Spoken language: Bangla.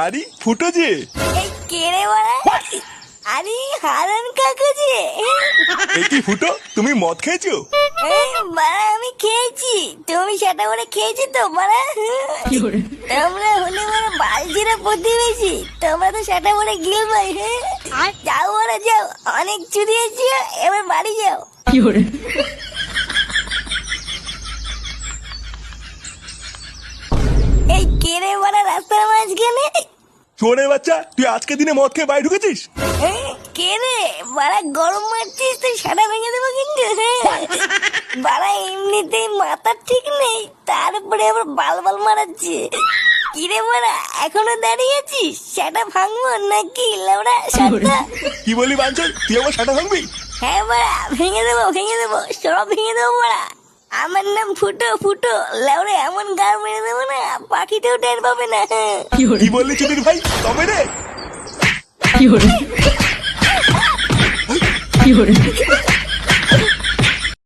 আরে ফুটো যে। এই কে রে বাড়া? আরে হারান কাকা যে। এ কি ফুটো, তুমি মদ খেয়েছো? বাড়া আমি খেয়েছি, তুমি সেটা করে খেয়েছি তো বাড়া। তোমরা হলে বাড়া বালজিরা প্রতিবেশী, তোমরা তো সেটা করে গিল ভাই। আর যাও বাড়া যাও, অনেক চুরিয়েছি, এবার বাড়ি যাও। এই কে রে বাড়া রাস্তার মাঝখানে? চোরের বাচ্চা, তুই আজকে দিনে মদ খেয়ে বাড়ি ঢুকেছিস? কে রে বাড়া, গরম মারছিস তুই, সাদা ভেঙে দেবো কিন্তু। বাড়া এমনিতেই মাথা ঠিক নেই, তারপরে আবার বাল বাল মারাচ্ছে। কিরে বাড়া এখনো দাঁড়িয়ে আছিস? সেটা ভাঙবো নাকি লেবড়া সাতটা? কি বলি বাঞ্চল, তুই আমার সাটা ভাঙবি? হ্যাঁ বাড়া ভেঙে দেবো, সব ভেঙে দেবো বাড়া। আমার নাম ফুটো, ফুটো লেবড়া, এমন গাড় মেরে দেবো না পাখিতেও টের পাবে না। কি বললি চুদির ভাই, তবে রে? কি hore